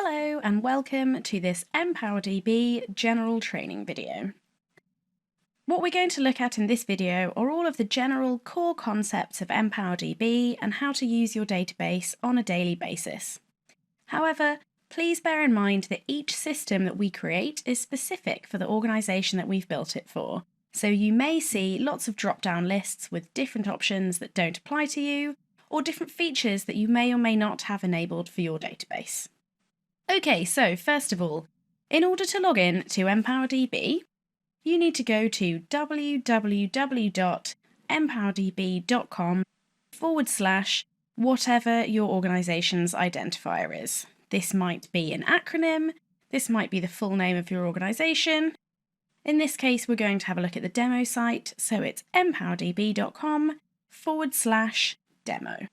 Hello and welcome to this EmpowerDB general training video. What we're going to look at in this video are all of the general core concepts of EmpowerDB and how to use your database on a daily basis. However, please bear in mind that each system that we create is specific for the organisation that we've built it for. So you may see lots of drop-down lists with different options that don't apply to you, or different features that you may or may not have enabled for your database. Okay, so first of all, in order to log in to EmpowerDB, you need to go to www.empowerdb.com/whatever your organisation's identifier is. This might be an acronym, this might be the full name of your organisation. In this case, we're going to have a look at the demo site, so it's empowerdb.com/demo.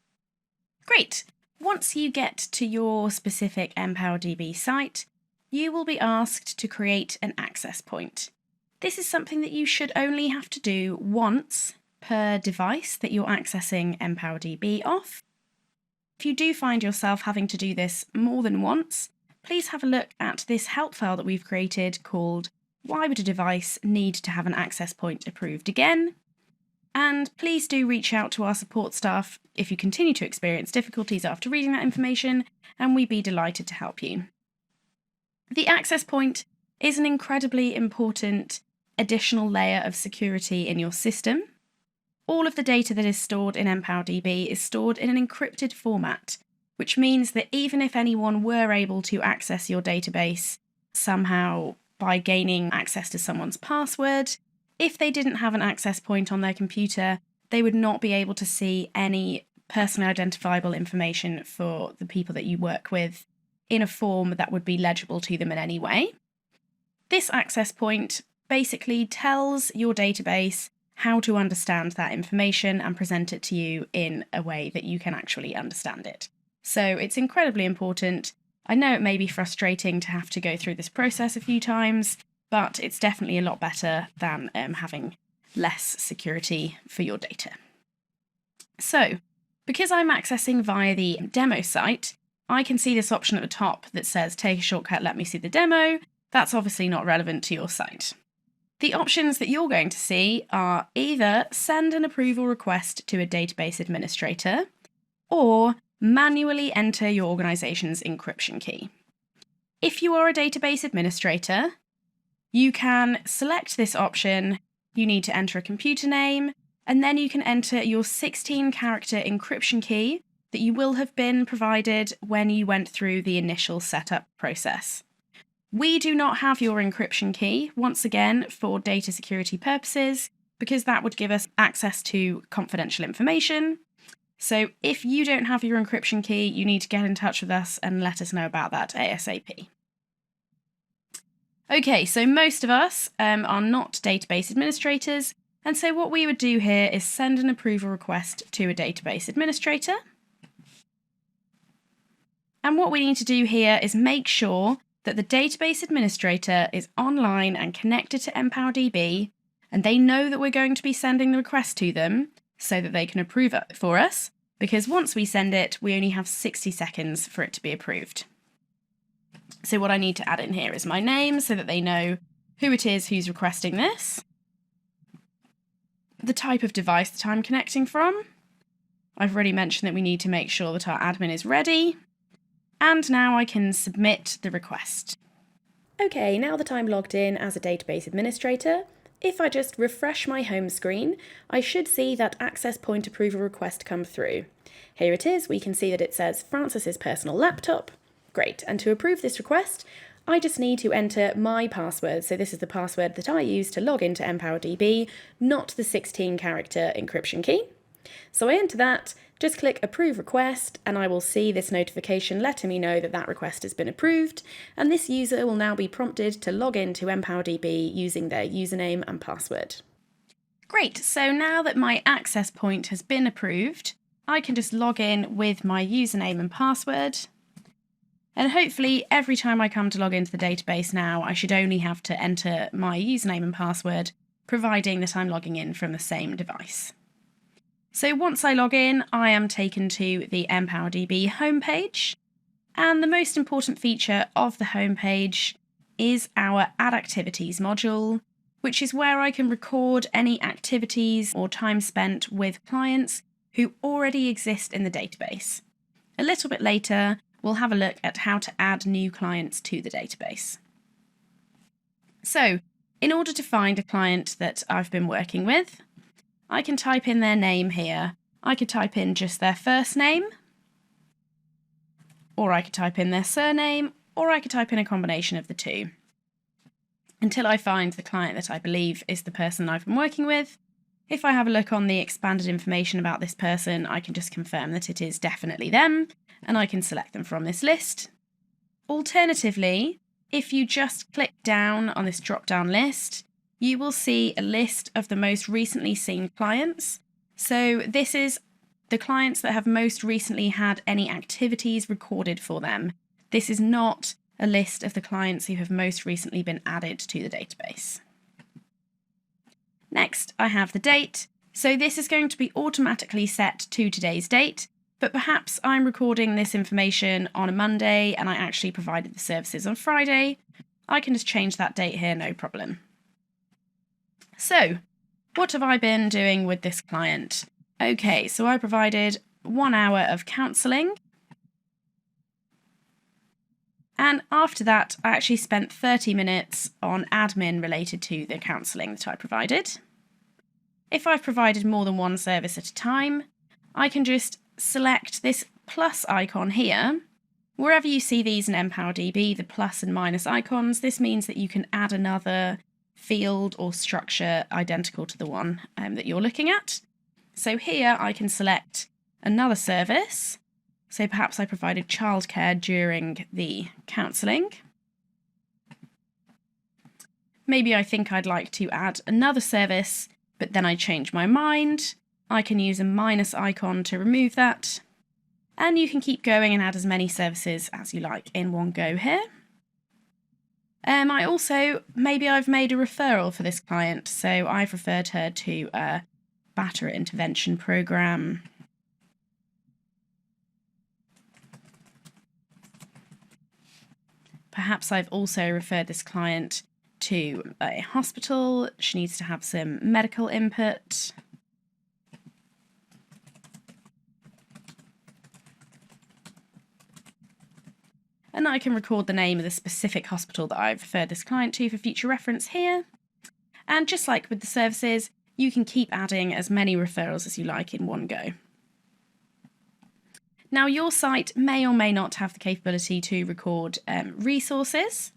Great! Once you get to your specific EmpowerDB site, you will be asked to create an access point. This is something that you should only have to do once per device that you're accessing EmpowerDB off. If you do find yourself having to do this more than once, please have a look at this help file that we've created called "Why would a device need to have an access point approved again?" And please do reach out to our support staff if you continue to experience difficulties after reading that information, and we'd be delighted to help you. The access point is an incredibly important additional layer of security in your system. All of the data that is stored in EmpowerDB is stored in an encrypted format, which means that even if anyone were able to access your database somehow by gaining access to someone's password, if they didn't have an access point on their computer, they would not be able to see any personally identifiable information for the people that you work with in a form that would be legible to them in any way. This access point basically tells your database how to understand that information and present it to you in a way that you can actually understand it. So it's incredibly important. I know it may be frustrating to have to go through this process a few times, but it's definitely a lot better than having less security for your data. So, because I'm accessing via the demo site, I can see this option at the top that says take a shortcut, let me see the demo. That's obviously not relevant to your site. The options that you're going to see are either send an approval request to a database administrator or manually enter your organisation's encryption key. If you are a database administrator, you can select this option. You need to enter a computer name, and then you can enter your 16-character encryption key that you will have been provided when you went through the initial setup process. We do not have your encryption key, once again, for data security purposes, because that would give us access to confidential information. So if you don't have your encryption key, you need to get in touch with us and let us know about that ASAP. Okay, so most of us are not database administrators, and so what we would do here is send an approval request to a database administrator. And what we need to do here is make sure that the database administrator is online and connected to EmpowerDB, and they know that we're going to be sending the request to them so that they can approve it for us, because once we send it, we only have 60 seconds for it to be approved. So what I need to add in here is my name so that they know who it is who's requesting this, the type of device that I'm connecting from. I've already mentioned that we need to make sure that our admin is ready, and now I can submit the request. Okay, now that I'm logged in as a database administrator, if I just refresh my home screen, I should see that access point approval request come through. Here it is. We can see that it says Francis's personal laptop. Great, and to approve this request, I just need to enter my password. So this is the password that I use to log into EmpowerDB, not the 16-character encryption key. So I enter that, just click Approve Request, and I will see this notification letting me know that that request has been approved, and this user will now be prompted to log into EmpowerDB using their username and password. Great, so now that my access point has been approved, I can just log in with my username and password. And hopefully every time I come to log into the database now, I should only have to enter my username and password, providing that I'm logging in from the same device. So once I log in, I am taken to the EmpowerDB homepage, And the most important feature of the homepage is our Add Activities module, which is where I can record any activities or time spent with clients who already exist in the database. A little bit later, we'll have a look at how to add new clients to the database. So, in order to find a client that I've been working with, I can type in their name here. I could type in just their first name, or I could type in their surname, or I could type in a combination of the two, until I find the client that I believe is the person I've been working with. If I have a look on the expanded information about this person, I can just confirm that it is definitely them, and I can select them from this list. Alternatively, if you just click down on this drop-down list, you will see a list of the most recently seen clients. So this is the clients that have most recently had any activities recorded for them. This is not a list of the clients who have most recently been added to the database. Next, I have the date. So this is going to be automatically set to today's date, but perhaps I'm recording this information on a Monday and I actually provided the services on Friday. I can just change that date here, no problem. So, what have I been doing with this client? Okay, so I provided 1 hour of counselling. And after that, I actually spent 30 minutes on admin related to the counselling that I provided. If I've provided more than one service at a time, I can just select this plus icon here. Wherever you see these in EmpowerDB, the plus and minus icons, this means that you can add another field or structure identical to the one that you're looking at. So here I can select another service. So perhaps I provided childcare during the counselling. Maybe I think I'd like to add another service, but then I change my mind. I can use a minus icon to remove that. And you can keep going and add as many services as you like in one go here. Maybe I've made a referral for this client, so I've referred her to a batter intervention program. Perhaps I've also referred this client to a hospital. She needs to have some medical input. And I can record the name of the specific hospital that I've referred this client to for future reference here. And just like with the services, you can keep adding as many referrals as you like in one go. Now, your site may or may not have the capability to record resources.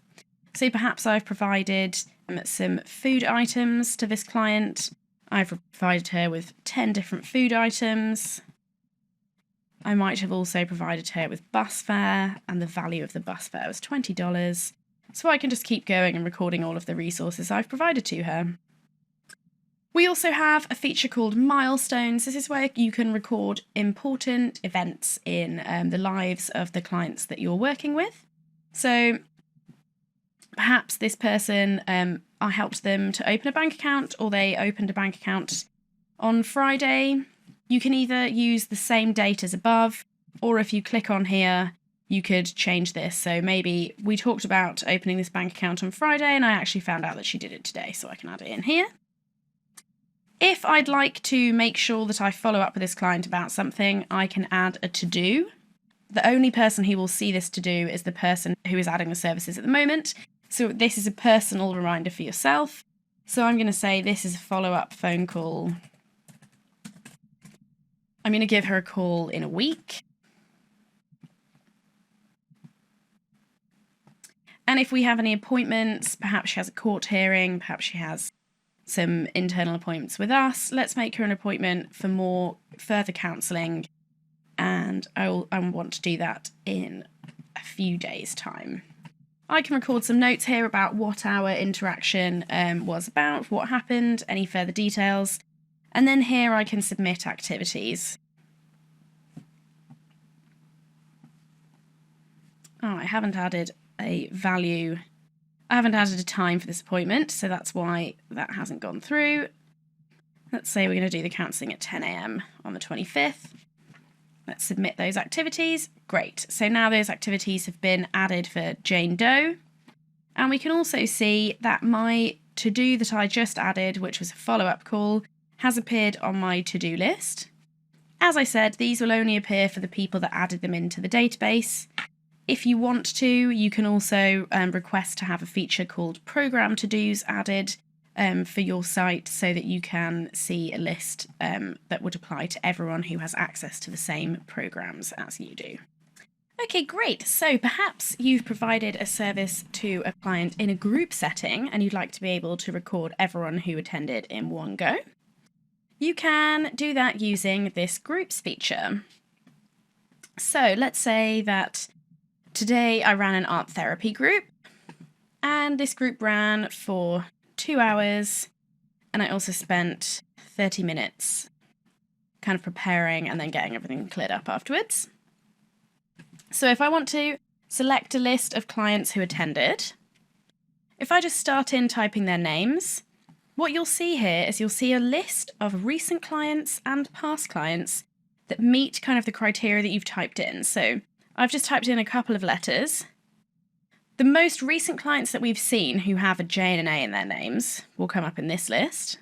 So perhaps I've provided some food items to this client. I've provided her with 10 different food items. I might have also provided her with bus fare, and the value of the bus fare was $20. So I can just keep going and recording all of the resources I've provided to her. We also have a feature called Milestones. This is where you can record important events in the lives of the clients that you're working with. So perhaps this person, I helped them to open a bank account, or they opened a bank account on Friday. You can either use the same date as above, or if you click on here, you could change this. So maybe we talked about opening this bank account on Friday, and I actually found out that she did it today, so I can add it in here. If I'd like to make sure that I follow up with this client about something, I can add a to-do. The only person who will see this to-do is the person who is adding the services at the moment. So this is a personal reminder for yourself. So I'm going to say this is a follow-up phone call. I'm going to give her a call in a week. And if we have any appointments, perhaps she has a court hearing, perhaps she has some internal appointments with us, let's make her an appointment for more further counselling, and I want to do that in a few days' time. I can record some notes here about what our interaction was about, what happened, any further details, and then here I can submit activities. Oh, I haven't added a value. I haven't added a time for this appointment, so that's why that hasn't gone through. Let's say we're going to do the counselling at 10 a.m. on the 25th. Let's submit those activities. Great. So now those activities have been added for Jane Doe. And we can also see that my to-do that I just added, which was a follow-up call, has appeared on my to-do list. As I said, these will only appear for the people that added them into the database. If you want to, you can also request to have a feature called Program To-Dos added for your site so that you can see a list that would apply to everyone who has access to the same programs as you do. Okay, great. So perhaps you've provided a service to a client in a group setting and you'd like to be able to record everyone who attended in one go. You can do that using this groups feature. So let's say that today I ran an art therapy group and this group ran for 2 hours, and I also spent 30 minutes kind of preparing and then getting everything cleared up afterwards. So if I want to select a list of clients who attended, if I just start in typing their names, what you'll see here is you'll see a list of recent clients and past clients that meet kind of the criteria that you've typed in. So I've just typed in a couple of letters. The most recent clients that we've seen who have a J and an A in their names will come up in this list.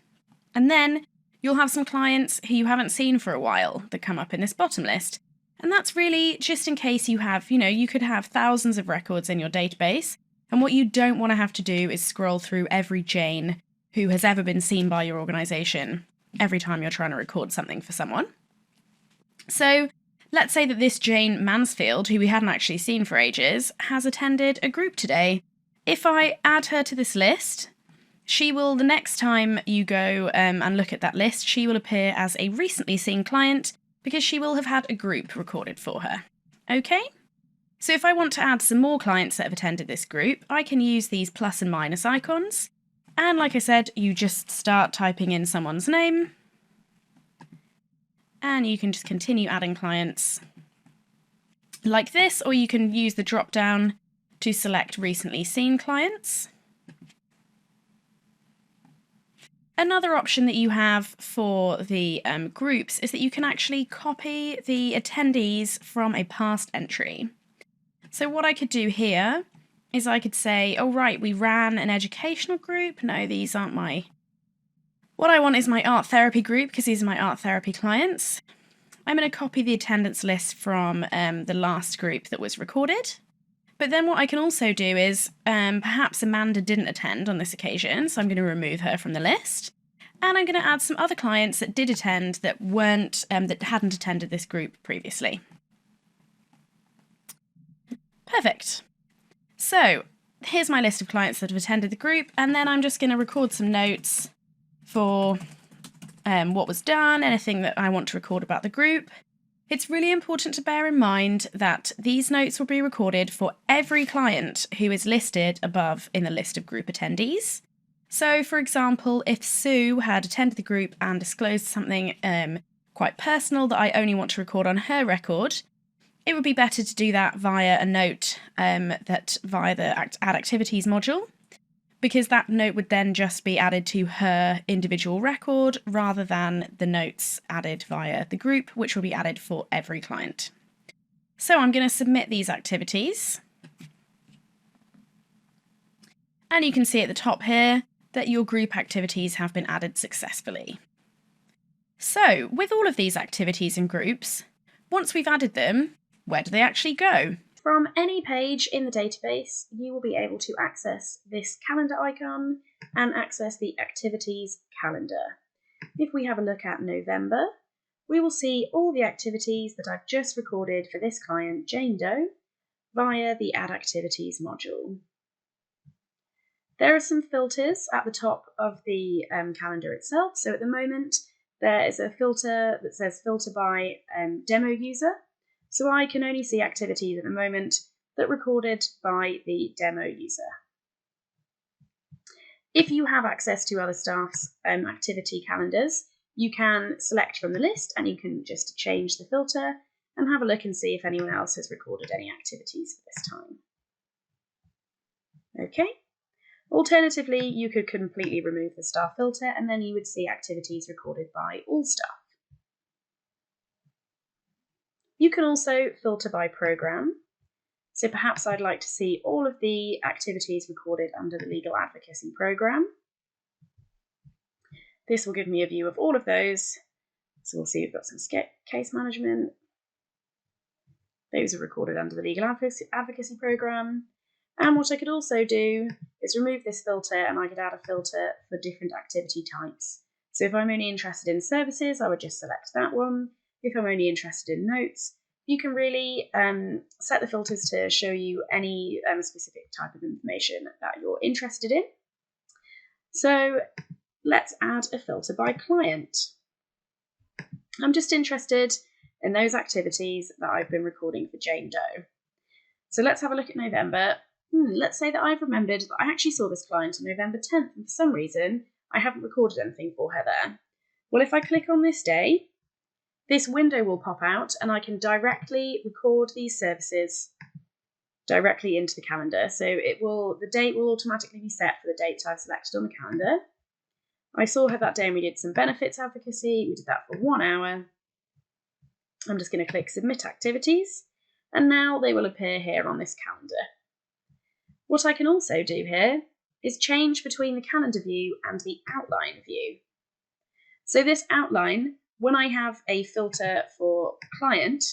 And then you'll have some clients who you haven't seen for a while that come up in this bottom list. And that's really just in case you have, you could have thousands of records in your database. And what you don't want to have to do is scroll through every Jane who has ever been seen by your organization every time you're trying to record something for someone. So let's say that this Jane Mansfield, who we hadn't actually seen for ages, has attended a group today. If I add her to this list, she will, the next time you go and look at that list, she will appear as a recently seen client because she will have had a group recorded for her. Okay? So if I want to add some more clients that have attended this group, I can use these plus and minus icons. And like I said, you just start typing in someone's name. And you can just continue adding clients like this, or you can use the drop down to select recently seen clients. Another option that you have for the groups is that you can actually copy the attendees from a past entry. So what I could do here is I could say, oh right, we ran an educational group. No, these aren't my... What I want is my art therapy group because these are my art therapy clients. I'm going to copy the attendance list from the last group that was recorded. But then what I can also do is perhaps Amanda didn't attend on this occasion, so I'm going to remove her from the list. And I'm going to add some other clients that did attend that weren't that hadn't attended this group previously. Perfect. So here's my list of clients that have attended the group, and then I'm just going to record some notes for what was done, anything that I want to record about the group. It's really important to bear in mind that these notes will be recorded for every client who is listed above in the list of group attendees. So, for example, if Sue had attended the group and disclosed something quite personal that I only want to record on her record, it would be better to do that via a note via the Add Activities module, because that note would then just be added to her individual record rather than the notes added via the group, which will be added for every client. So I'm going to submit these activities. And you can see at the top here that your group activities have been added successfully. So with all of these activities and groups, once we've added them, where do they actually go? From any page in the database, you will be able to access this calendar icon and access the activities calendar. If we have a look at November, we will see all the activities that I've just recorded for this client, Jane Doe, via the Add Activities module. There are some filters at the top of the calendar itself. So at the moment, there is a filter that says filter by demo user. So I can only see activities at the moment that recorded by the demo user. If you have access to other staff's activity calendars, you can select from the list and you can just change the filter and have a look and see if anyone else has recorded any activities for this time. Okay. Alternatively, you could completely remove the staff filter and then you would see activities recorded by all staff. You can also filter by program. So perhaps I'd like to see all of the activities recorded under the legal advocacy program. This will give me a view of all of those. So we'll see we've got some case management. Those are recorded under the legal advocacy program. And what I could also do is remove this filter, and I could add a filter for different activity types. So if I'm only interested in services, I would just select that one. If I'm only interested in notes, you can really set the filters to show you any specific type of information that you're interested in. So let's add a filter by client. I'm just interested in those activities that I've been recording for Jane Doe. So let's have a look at November. Let's say that I've remembered that I actually saw this client on November 10th, and for some reason I haven't recorded anything for her there. Well, if I click on this day, this window will pop out and I can directly record these services directly into the calendar. So the date will automatically be set for the dates I've selected on the calendar. I saw her that day and we did some benefits advocacy. We did that for 1 hour. I'm just going to click Submit Activities, and now they will appear here on this calendar. What I can also do here is change between the calendar view and the outline view. So this outline, when I have a filter for client,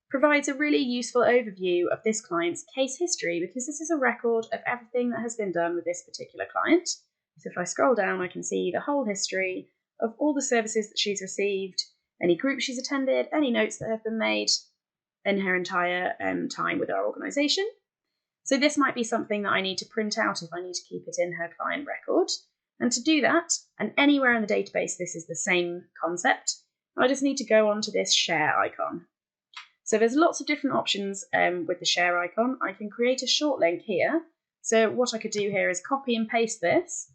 provides a really useful overview of this client's case history, because this is a record of everything that has been done with this particular client. So if I scroll down, I can see the whole history of all the services that she's received, any groups she's attended, any notes that have been made in her entire time with our organisation. So this might be something that I need to print out if I need to keep it in her client record. And to do that, and anywhere in the database this is the same concept, I just need to go onto this share icon. So there's lots of different options with the share icon. I can create a short link here. So what I could do here is copy and paste this.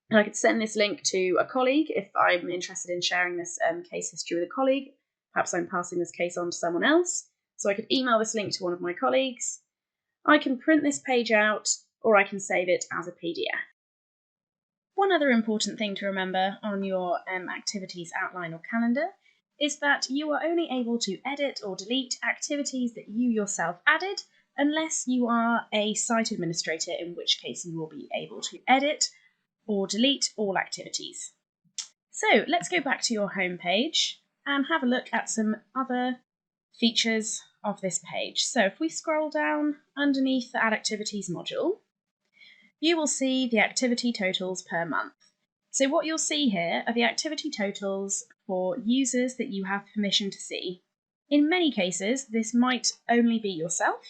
And I could send this link to a colleague if I'm interested in sharing this case history with a colleague. Perhaps I'm passing this case on to someone else. So I could email this link to one of my colleagues. I can print this page out, or I can save it as a PDF. One other important thing to remember on your activities outline or calendar is that you are only able to edit or delete activities that you yourself added, unless you are a site administrator, in which case you will be able to edit or delete all activities. So let's go back to your home page and have a look at some other features of this page. So if we scroll down underneath the Add Activities module, you will see the activity totals per month. So what you'll see here are the activity totals for users that you have permission to see. In many cases, this might only be yourself.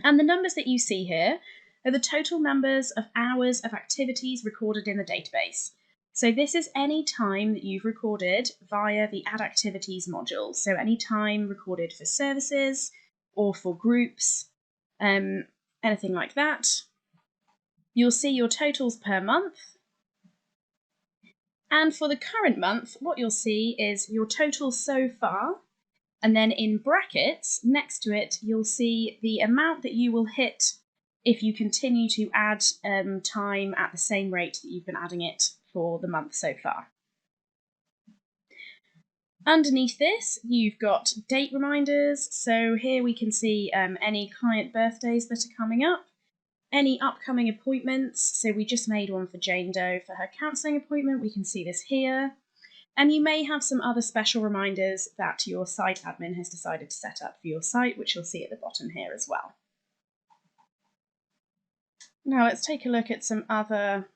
And the numbers that you see here are the total numbers of hours of activities recorded in the database. So this is any time that you've recorded via the Add Activities module. So any time recorded for services or for groups, anything like that. You'll see your totals per month. And for the current month, what you'll see is your total so far. And then in brackets, next to it, you'll see the amount that you will hit if you continue to add time at the same rate that you've been adding it for the month so far. Underneath this, you've got date reminders. So here we can see any client birthdays that are coming up, any upcoming appointments. So we just made one for Jane Doe for her counselling appointment. We can see this here. And you may have some other special reminders that your site admin has decided to set up for your site, which you'll see at the bottom here as well. Now let's take a look at some other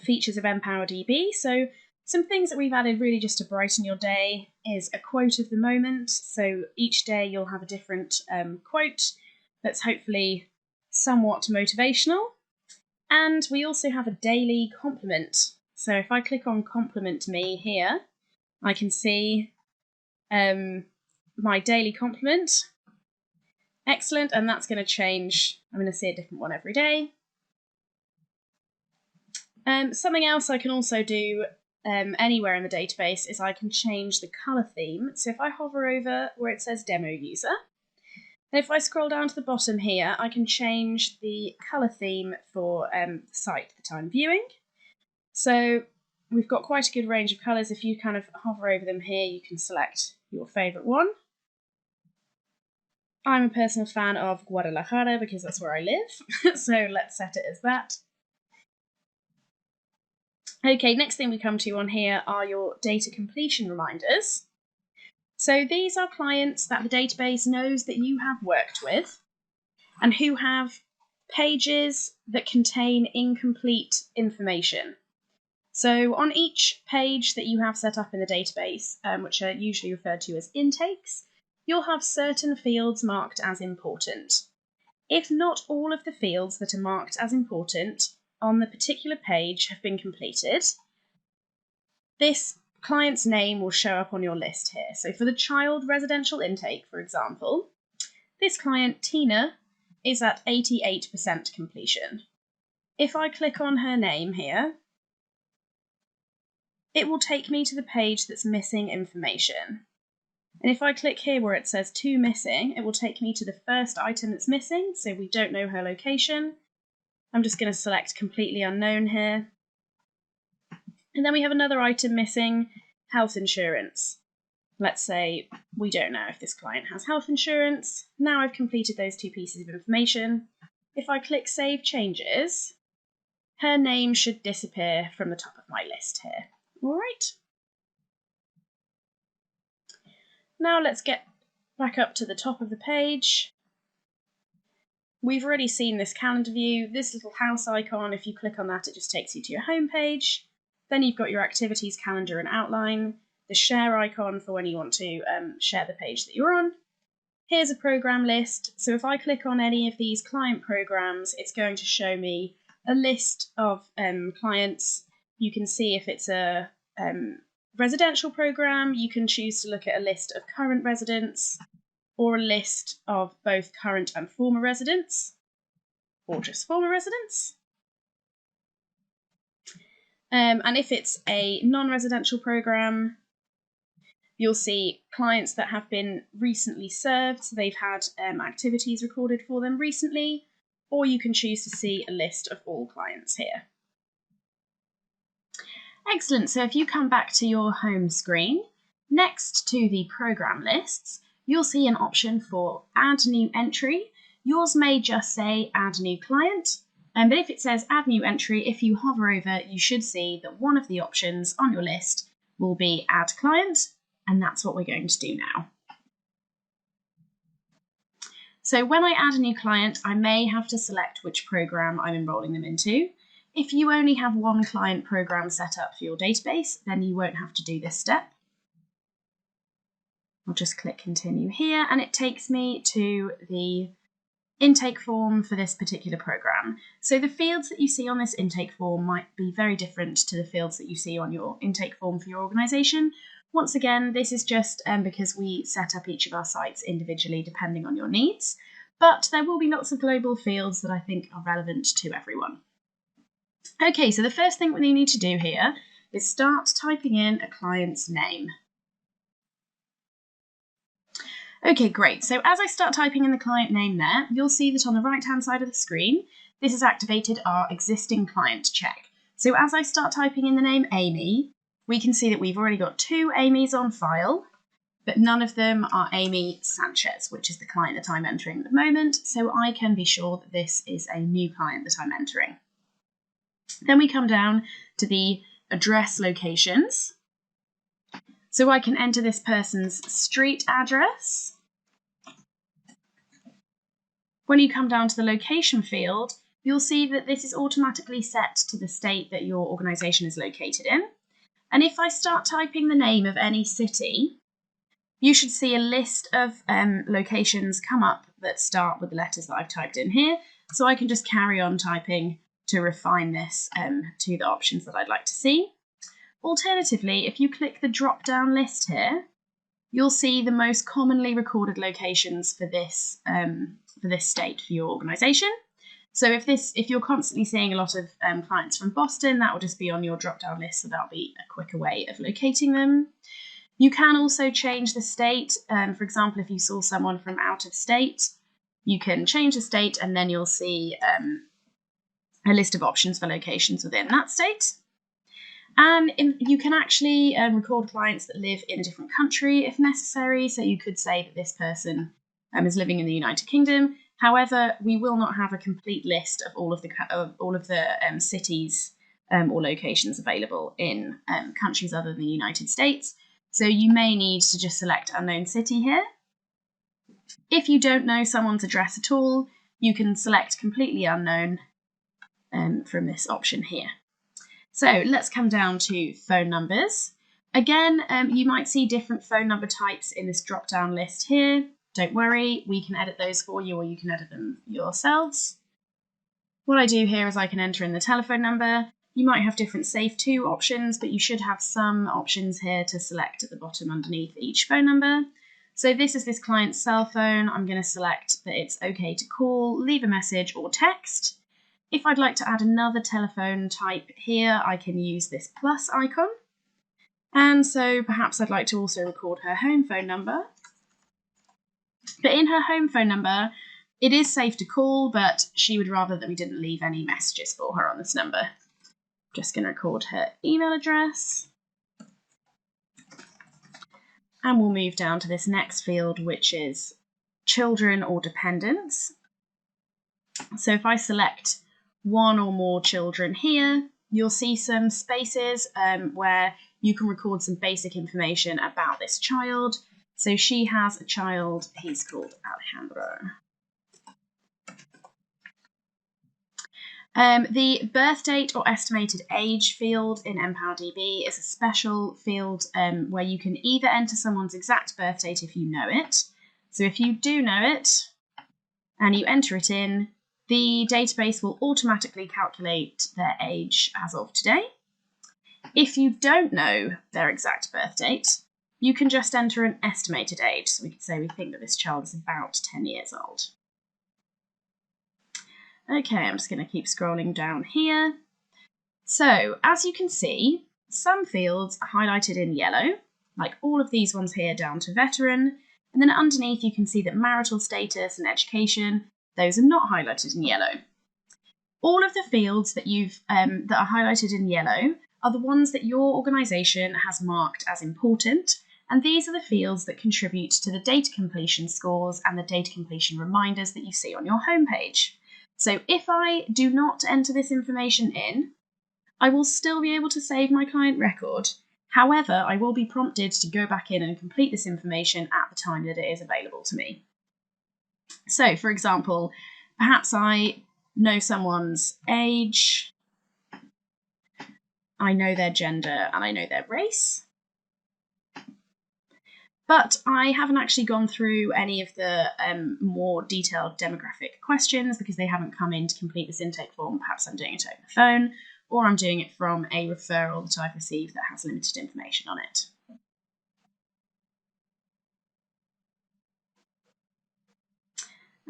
features of EmpowerDB. So some things that we've added really just to brighten your day is a quote of the moment. So each day you'll have a different quote that's hopefully somewhat motivational. And we also have a daily compliment. So if I click on Compliment Me here, I can see my daily compliment. Excellent, and that's going to change. I'm going to see a different one every day. Something else I can also do anywhere in the database is I can change the colour theme. So if I hover over where it says Demo User, and if I scroll down to the bottom here, I can change the colour theme for the site that I'm viewing. So we've got quite a good range of colours. If you kind of hover over them here, you can select your favourite one. I'm a personal fan of Guadalajara because that's where I live, so let's set it as that. Okay, next thing we come to on here are your data completion reminders. So these are clients that the database knows that you have worked with and who have pages that contain incomplete information. So on each page that you have set up in the database, which are usually referred to as intakes, you'll have certain fields marked as important. If not all of the fields that are marked as important on the particular page have been completed, this client's name will show up on your list here. So for the child residential intake, for example, this client, Tina, is at 88% completion. If I click on her name here, it will take me to the page that's missing information. And if I click here where it says 2 missing, it will take me to the first item that's missing, so we don't know her location. I'm just going to select completely unknown here. And then we have another item missing, health insurance. Let's say we don't know if this client has health insurance. Now I've completed those 2 pieces of information. If I click Save Changes, her name should disappear from the top of my list here. All right. Now let's get back up to the top of the page. We've already seen this calendar view. This little house icon, if you click on that, it just takes you to your home page. Then you've got your activities calendar and outline, the share icon for when you want to share the page that you're on. Here's a program list. So if I click on any of these client programs, it's going to show me a list of clients. You can see if it's a residential program, you can choose to look at a list of current residents or a list of both current and former residents, or just former residents. And if it's a non-residential program, you'll see clients that have been recently served, so they've had activities recorded for them recently, or you can choose to see a list of all clients here. Excellent, so if you come back to your home screen, next to the program lists, you'll see an option for Add New Entry. Yours may just say Add New Client, but if it says Add New Entry, if you hover over, you should see that one of the options on your list will be Add Client, and that's what we're going to do now. So when I add a new client, I may have to select which program I'm enrolling them into. If you only have one client program set up for your database, then you won't have to do this step. I'll just click Continue here, and it takes me to the intake form for this particular program. So the fields that you see on this intake form might be very different to the fields that you see on your intake form for your organisation. Once again, this is just because we set up each of our sites individually depending on your needs, but there will be lots of global fields that I think are relevant to everyone. Okay, so the first thing we need to do here is start typing in a client's name. Okay, great. So as I start typing in the client name there, you'll see that on the right-hand side of the screen, this has activated our existing client check. So as I start typing in the name Amy, we can see that we've already got 2 Amy's on file, but none of them are Amy Sanchez, which is the client that I'm entering at the moment. So I can be sure that this is a new client that I'm entering. Then we come down to the address locations. So I can enter this person's street address. When you come down to the location field, you'll see that this is automatically set to the state that your organisation is located in. And if I start typing the name of any city, you should see a list of locations come up that start with the letters that I've typed in here. So I can just carry on typing to refine this to the options that I'd like to see. Alternatively, if you click the drop-down list here, you'll see the most commonly recorded locations for this state for your organisation. So if you're constantly seeing a lot of clients from Boston, that will just be on your drop-down list, so that'll be a quicker way of locating them. You can also change the state. For example, if you saw someone from out of state, you can change the state and then you'll see a list of options for locations within that state. And you can actually record clients that live in a different country if necessary. So you could say that this person is living in the United Kingdom. However, we will not have a complete list of all of the cities or locations available in countries other than the United States. So you may need to just select unknown city here. If you don't know someone's address at all, you can select completely unknown from this option here. So let's come down to phone numbers. Again, you might see different phone number types in this drop-down list here. Don't worry, we can edit those for you, or you can edit them yourselves. What I do here is I can enter in the telephone number. You might have different Save To options, but you should have some options here to select at the bottom underneath each phone number. So this is this client's cell phone. I'm going to select that it's okay to call, leave a message, or text. If I'd like to add another telephone type here, I can use this plus icon. And so perhaps I'd like to also record her home phone number. But in her home phone number, it is safe to call, but she would rather that we didn't leave any messages for her on this number. Just going to record her email address. And we'll move down to this next field, which is children or dependents. So if I select one or more children here, you'll see some spaces where you can record some basic information about this child. So she has a child, he's called Alejandro. The birth date or estimated age field in EmpowerDB is a special field where you can either enter someone's exact birth date if you know it. So if you do know it and you enter it in, the database will automatically calculate their age as of today. If you don't know their exact birth date, you can just enter an estimated age. So we could say we think that this child is about 10 years old. Okay, I'm just going to keep scrolling down here. So as you can see, some fields are highlighted in yellow, like all of these ones here down to veteran. And then underneath you can see that marital status and education, those are not highlighted in yellow. All of the fields that that are highlighted in yellow are the ones that your organisation has marked as important, and these are the fields that contribute to the data completion scores and the data completion reminders that you see on your homepage. So if I do not enter this information in, I will still be able to save my client record. However, I will be prompted to go back in and complete this information at the time that it is available to me. So, for example, perhaps I know someone's age, I know their gender, and I know their race. But I haven't actually gone through any of the more detailed demographic questions because they haven't come in to complete this intake form. Perhaps I'm doing it over the phone, or I'm doing it from a referral that I've received that has limited information on it.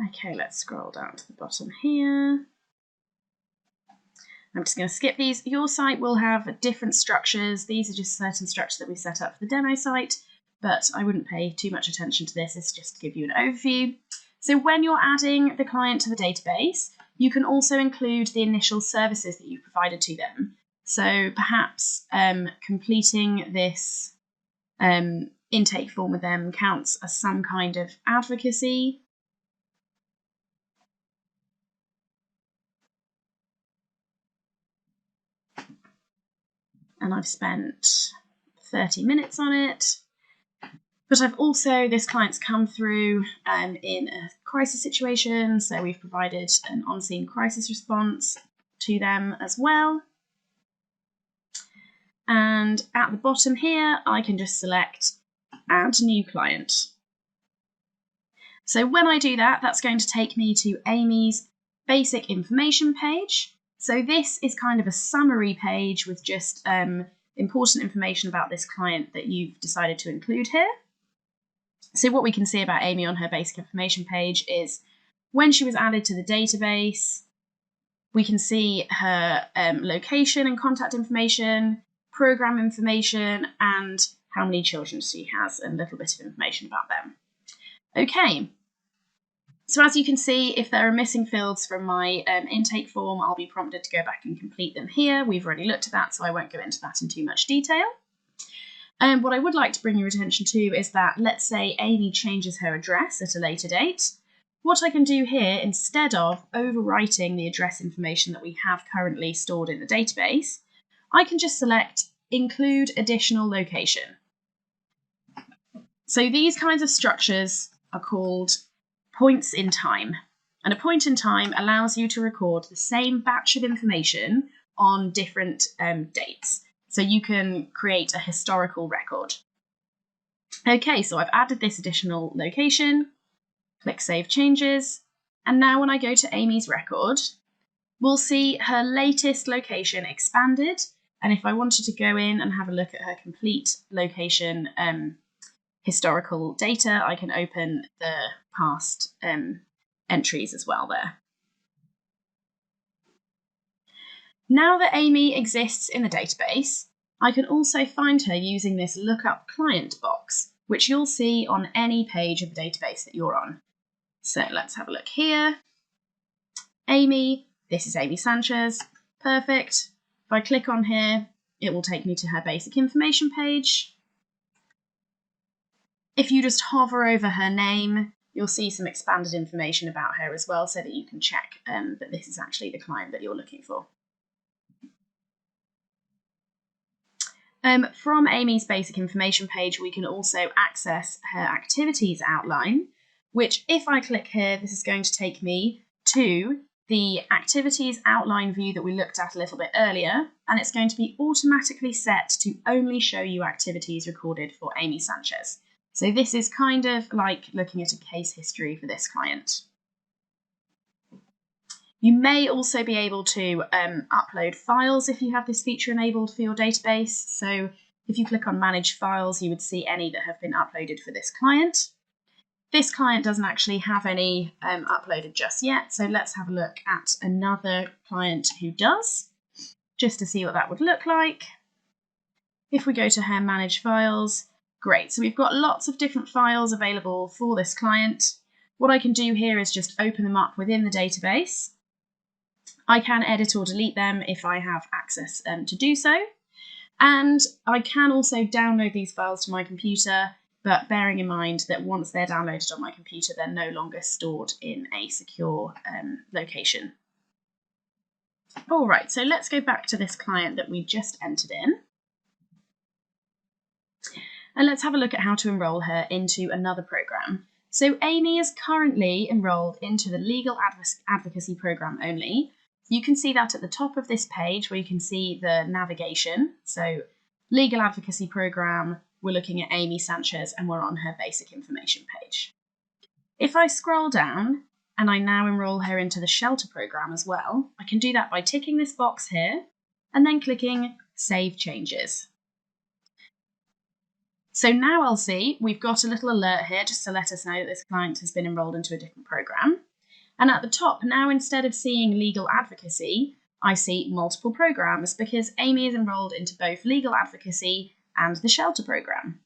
Okay, let's scroll down to the bottom here. I'm just going to skip these. Your site will have different structures. These are just certain structures that we set up for the demo site, but I wouldn't pay too much attention to this. It's just to give you an overview. So when you're adding the client to the database, you can also include the initial services that you've provided to them. So perhaps completing this intake form with them counts as some kind of advocacy. And I've spent 30 minutes on it. But I've also, this client's come through in a crisis situation, so we've provided an on-scene crisis response to them as well. And at the bottom here, I can just select Add New Client. So when I do that, that's going to take me to Amy's basic information page. So this is kind of a summary page with just important information about this client that you've decided to include here. So what we can see about Amy on her basic information page is when she was added to the database, we can see her location and contact information, program information, and how many children she has, and a little bit of information about them. Okay, So as you can see, if there are missing fields from my intake form, I'll be prompted to go back and complete them here. We've already looked at that, so I won't go into that in too much detail. What I would like to bring your attention to is that, let's say Amy changes her address at a later date. What I can do here, instead of overwriting the address information that we have currently stored in the database, I can just select Include Additional Location. So these kinds of structures are called points in time. And a point in time allows you to record the same batch of information on different dates. So you can create a historical record. Okay, so I've added this additional location, click Save Changes, and now when I go to Amy's record, we'll see her latest location expanded. And if I wanted to go in and have a look at her complete location historical data, I can open the past entries as well there. Now that Amy exists in the database, I can also find her using this Lookup Client box, which you'll see on any page of the database that you're on. So let's have a look here. Amy, this is Amy Sanchez, perfect. If I click on here, it will take me to her basic information page. If you just hover over her name, you'll see some expanded information about her as well, so that you can check that this is actually the client that you're looking for. From Amy's basic information page, we can also access her activities outline, which if I click here, this is going to take me to the activities outline view that we looked at a little bit earlier, and it's going to be automatically set to only show you activities recorded for Amy Sanchez. So this is kind of like looking at a case history for this client. You may also be able to upload files if you have this feature enabled for your database. So if you click on Manage Files, you would see any that have been uploaded for this client. This client doesn't actually have any uploaded just yet, so let's have a look at another client who does, just to see what that would look like. If we go to her Manage Files, great. So we've got lots of different files available for this client. What I can do here is just open them up within the database. I can edit or delete them if I have access to do so. And I can also download these files to my computer, but bearing in mind that once they're downloaded on my computer, they're no longer stored in a secure location. All right, so let's go back to this client that we just entered in. And let's have a look at how to enroll her into another program. So Amy is currently enrolled into the Legal Advocacy Program only. You can see that at the top of this page where you can see the navigation. So Legal Advocacy Program, we're looking at Amy Sanchez and we're on her basic information page. If I scroll down and I now enroll her into the Shelter Program as well, I can do that by ticking this box here and then clicking Save Changes. So now I'll see we've got a little alert here just to let us know that this client has been enrolled into a different program. And at the top, now instead of seeing legal advocacy, I see multiple programs because Amy is enrolled into both legal advocacy and the Shelter Program.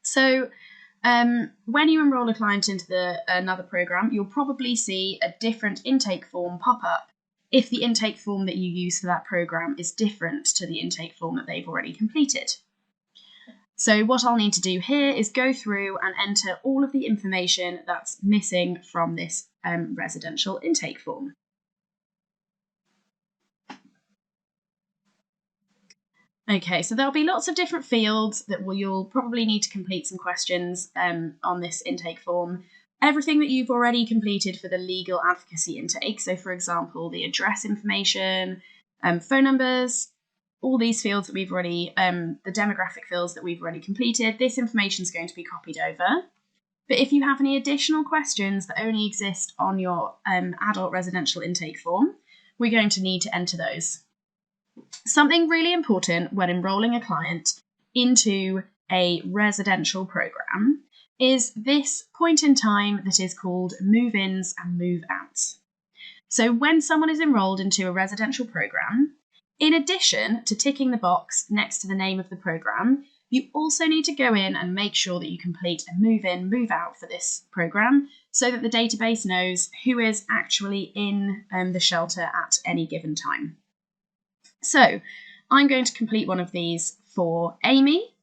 So when you enroll a client into another program, you'll probably see a different intake form pop up if the intake form that you use for that program is different to the intake form that they've already completed. So what I'll need to do here is go through and enter all of the information that's missing from this residential intake form. Okay, so there'll be lots of different fields that you'll probably need to complete some questions on this intake form. Everything that you've already completed for the legal advocacy intake, so for example, the address information, phone numbers, all these fields that we've already, the demographic fields that we've already completed, this information is going to be copied over. But if you have any additional questions that only exist on your adult residential intake form, we're going to need to enter those. Something really important when enrolling a client into a residential program is this point in time that is called move-ins and move-outs. So when someone is enrolled into a residential program, in addition to ticking the box next to the name of the program, you also need to go in and make sure that you complete a move-in, move-out for this program so that the database knows who is actually in the shelter at any given time. So I'm going to complete one of these for Amy.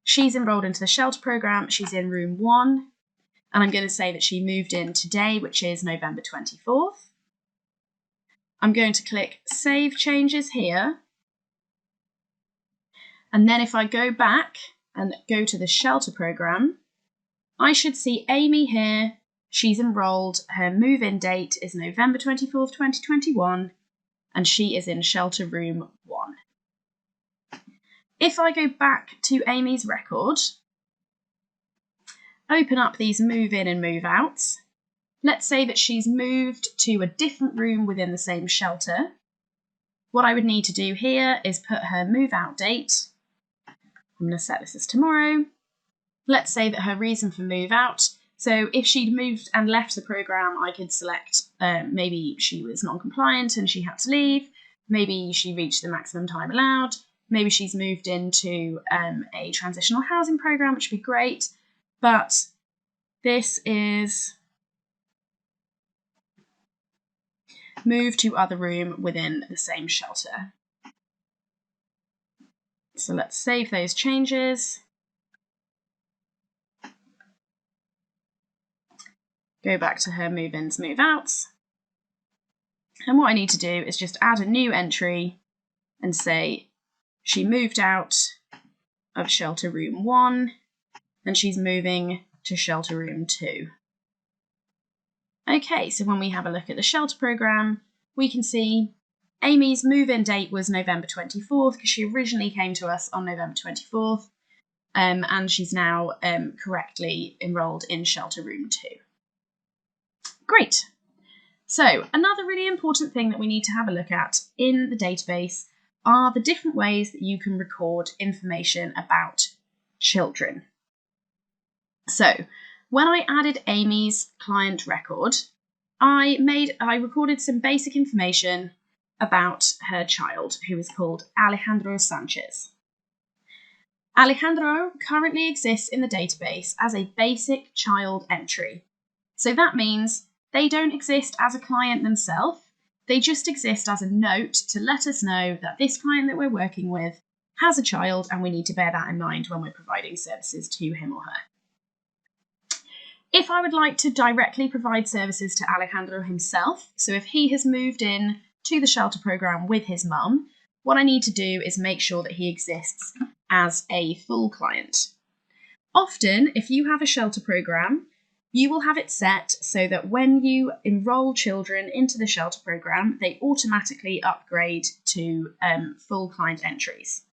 She's enrolled into the shelter program. She's in room 1. And I'm going to say that she moved in today, which is November 24th. I'm going to click Save Changes here. And then if I go back and go to the shelter program, I should see Amy here. She's enrolled. Her move-in date is November 24th, 2021, and she is in shelter room 1. If I go back to Amy's record, open up these move-in and move-outs, let's say that she's moved to a different room within the same shelter. What I would need to do here is put her move-out date. I'm going to set this as tomorrow. Let's say that her reason for move-out, so if she'd moved and left the program, I could select maybe she was non-compliant and she had to leave, maybe she reached the maximum time allowed, maybe she's moved into a transitional housing program, which would be great, but this is move to other room within the same shelter. So let's save those changes. Go back to her move-ins, move-outs. And what I need to do is just add a new entry and say she moved out of shelter room 1 and she's moving to shelter room 2. Okay, so when we have a look at the shelter program, we can see Amy's move-in date was November 24th because she originally came to us on November 24th, and she's now correctly enrolled in shelter room 2. Great. So another really important thing that we need to have a look at in the database are the different ways that you can record information about children. So when I added Amy's client record, I recorded some basic information about her child, who is called Alejandro Sanchez. Alejandro currently exists in the database as a basic child entry. So that means they don't exist as a client themselves, they just exist as a note to let us know that this client that we're working with has a child and we need to bear that in mind when we're providing services to him or her. If I would like to directly provide services to Alejandro himself, so if he has moved in to the shelter program with his mum, what I need to do is make sure that he exists as a full client. Often, if you have a shelter program, you will have it set so that when you enroll children into the shelter program, they automatically upgrade to full client entries.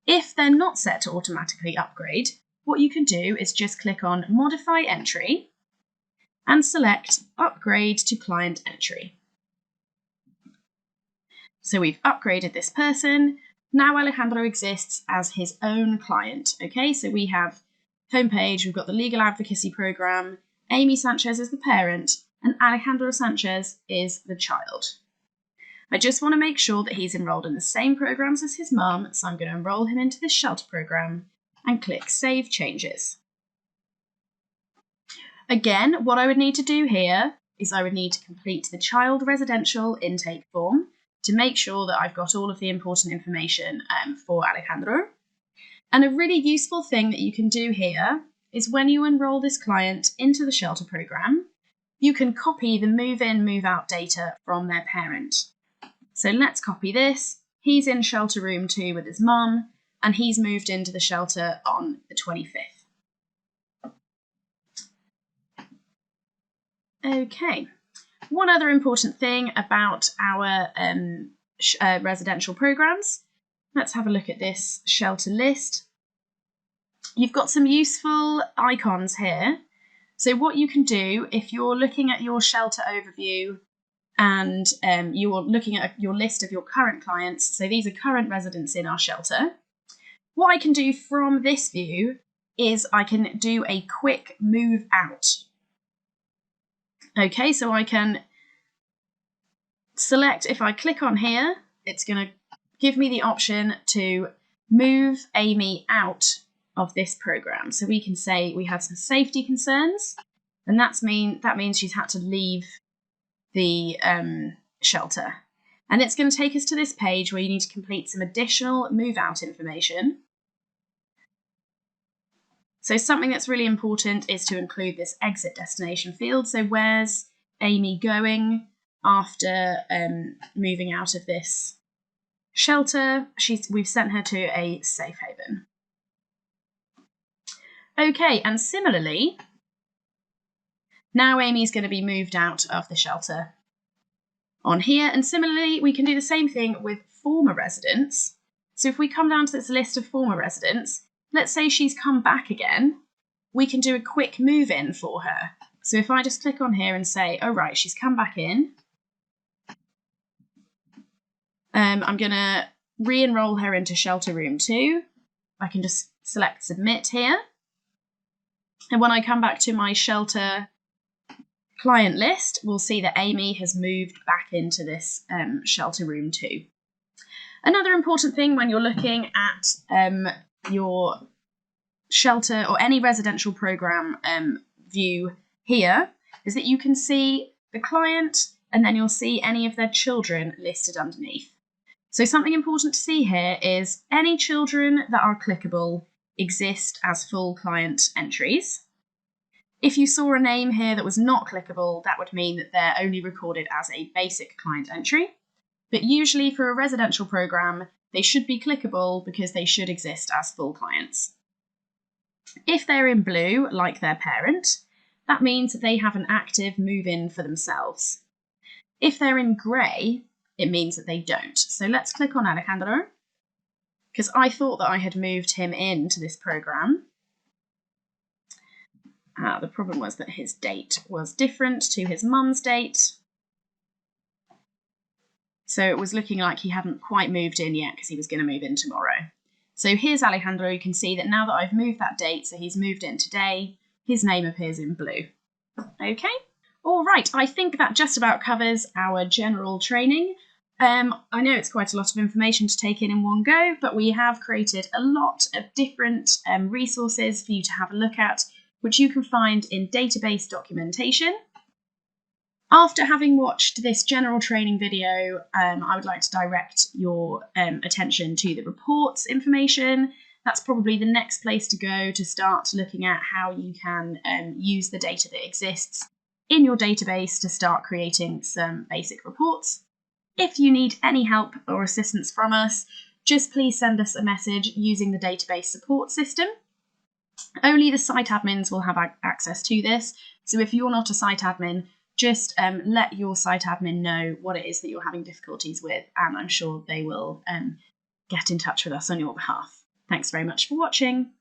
If they're not set to automatically upgrade, what you can do is just click on Modify Entry and select Upgrade to Client Entry. So we've upgraded this person. Now Alejandro exists as his own client. Okay, so we have homepage, we've got the legal advocacy program, Amy Sanchez is the parent, and Alejandro Sanchez is the child. I just want to make sure that he's enrolled in the same programs as his mum, so I'm going to enroll him into this shelter program and click Save Changes. Again, what I would need to do here is I would need to complete the child residential intake form to make sure that I've got all of the important information for Alejandro. And a really useful thing that you can do here is when you enroll this client into the shelter program, you can copy the move-in, move-out data from their parent. So let's copy this. He's in shelter room 2 with his mum, and he's moved into the shelter on the 25th. Okay. One other important thing about our residential programs. Let's have a look at this shelter list. You've got some useful icons here. So what you can do if you're looking at your shelter overview and you're looking at your list of your current clients, so these are current residents in our shelter, what I can do from this view is I can do a quick move out. Okay, so I can select, if I click on here, it's going to give me the option to move Amy out of this program. So we can say we have some safety concerns And that means she's had to leave the shelter. And it's going to take us to this page where you need to complete some additional move out information. So something that's really important is to include this exit destination field. So where's Amy going after moving out of this shelter? We've sent her to a safe haven. Okay, and similarly, now Amy's going to be moved out of the shelter on here. And similarly, we can do the same thing with former residents. So if we come down to this list of former residents, let's say she's come back again, we can do a quick move in for her. So if I just click on here and say, oh, right, she's come back in. I'm going to re-enroll her into shelter room 2. I can just select submit here. And when I come back to my shelter client list, we'll see that Amy has moved back into this shelter room 2. Another important thing when you're looking at your shelter or any residential program view here is that you can see the client and then you'll see any of their children listed underneath. So something important to see here is any children that are clickable exist as full client entries. If you saw a name here that was not clickable, that would mean that they're only recorded as a basic client entry. But usually for a residential program, they should be clickable because they should exist as full clients. If they're in blue, like their parent, that means that they have an active move-in for themselves. If they're in grey, it means that they don't. So let's click on Alejandro, because I thought that I had moved him into this program. The problem was that his date was different to his mum's date. So it was looking like he hadn't quite moved in yet because he was going to move in tomorrow. So here's Alejandro. You can see that now that I've moved that date, so he's moved in today, his name appears in blue. Okay. All right. I think that just about covers our general training. I know it's quite a lot of information to take in one go, but we have created a lot of different resources for you to have a look at, which you can find in database documentation. After having watched this general training video, I would like to direct your attention to the reports information. That's probably the next place to go to start looking at how you can use the data that exists in your database to start creating some basic reports. If you need any help or assistance from us, just please send us a message using the database support system. Only the site admins will have access to this, so if you're not a site admin, just let your site admin know what it is that you're having difficulties with, and I'm sure they will get in touch with us on your behalf. Thanks very much for watching.